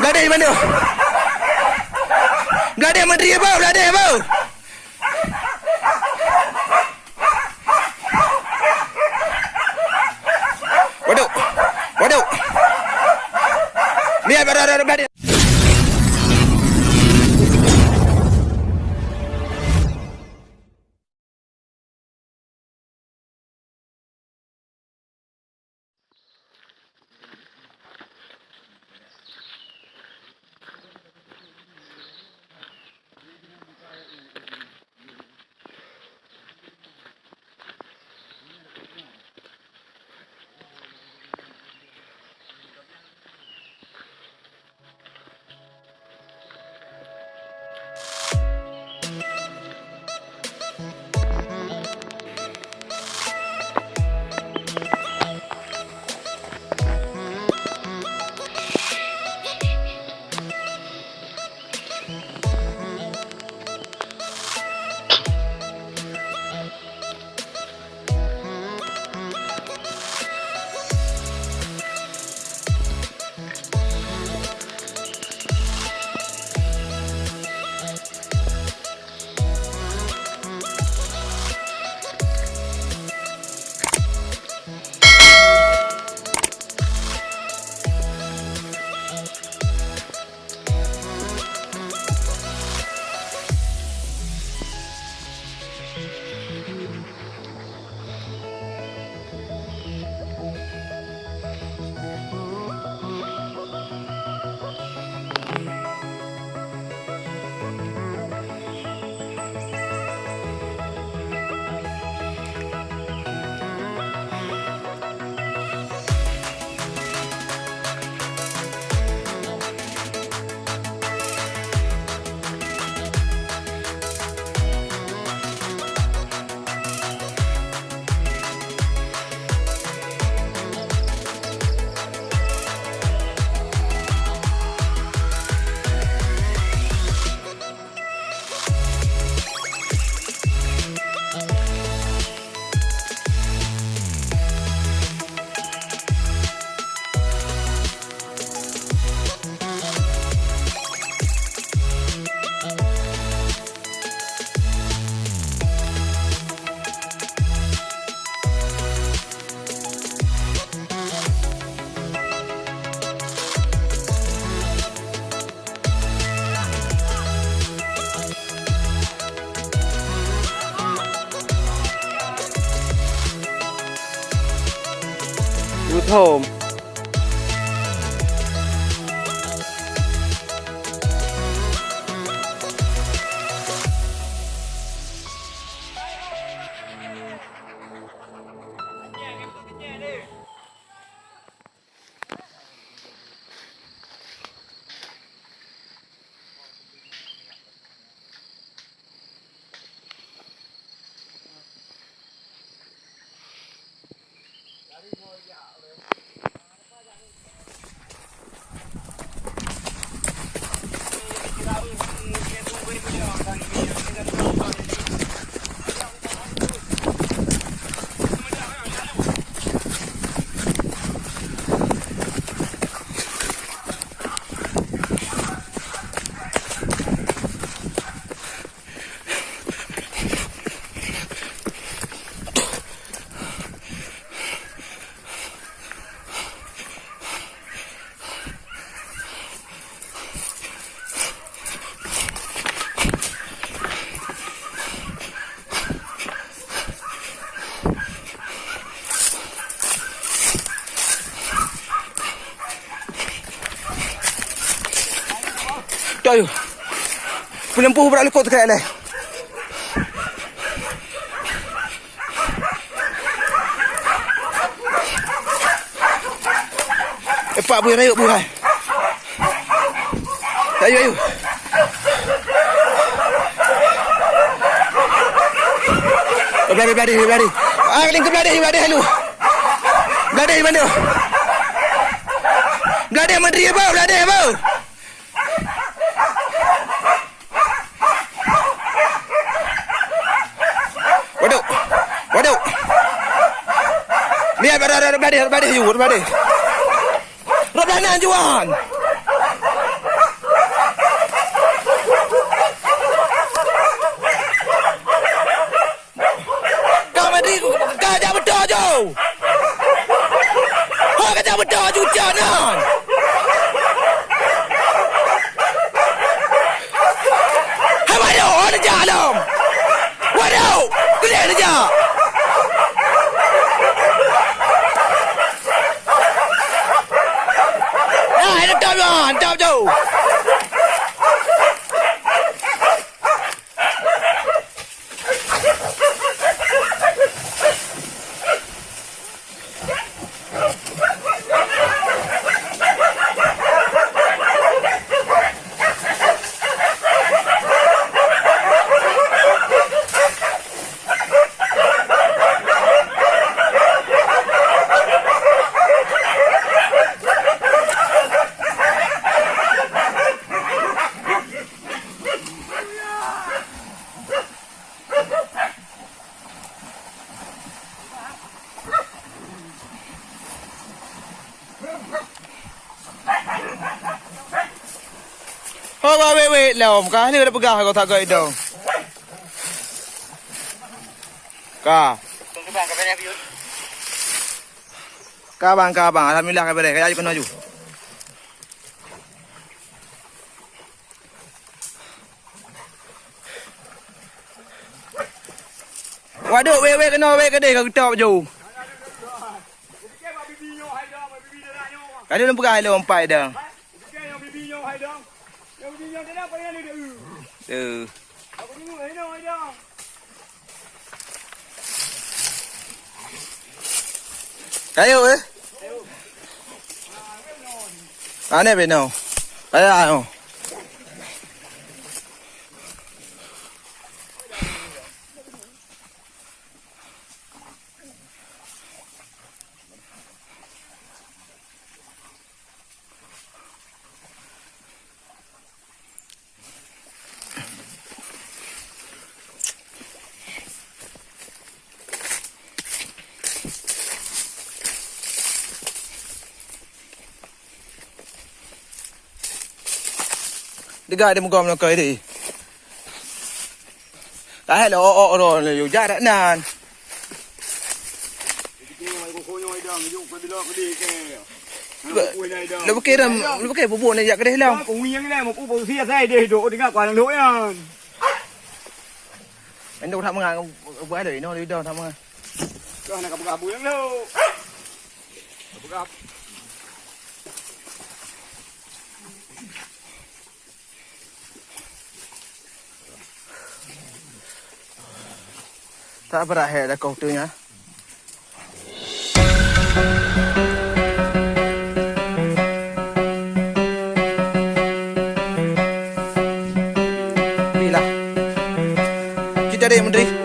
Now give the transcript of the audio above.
Beladih di mana? Beladih menteri apa? Beladih apa? Waduh. Waduh. Lihat beladih. Home. Ayo. Penyempuh berak lekuk dekat ni. Pak buih rayuk buih. Ayo ayo. Berlari. Ini ke berlari halu. Berlari di mana? Berlari menteri apa? Berlari apa? Waduh. Lihat berlari. Berlari. Rot mana juan? dah betul hujan kan. Hai waduh, ada jalan. Waduh, gede aja. Nah, ini top tu. Oh, wait, lah. Kah ni ada pegah kau tak kau itu. Kah. Kah bang. Alhamdulillah kau boleh. Kau kena ju. Waduh, wait kena kedai kau kita ju. Kau ni pegah lu empat dah. Kayu Ane beno. Kaya Dekat ada muka Melaka ini. Tak ada orang you jarak nan. Lu pakai bubuk ni jak kedai lah. Umi yang ni mau bubuk sia saya dia duduk dengan kuala lu yan. Endo tak mengang buat ada ini dah tak mengang. Kau nak kabu yang lu. Kabu. Tak berakhir dah kau tu nya. Bila kita ada menteri.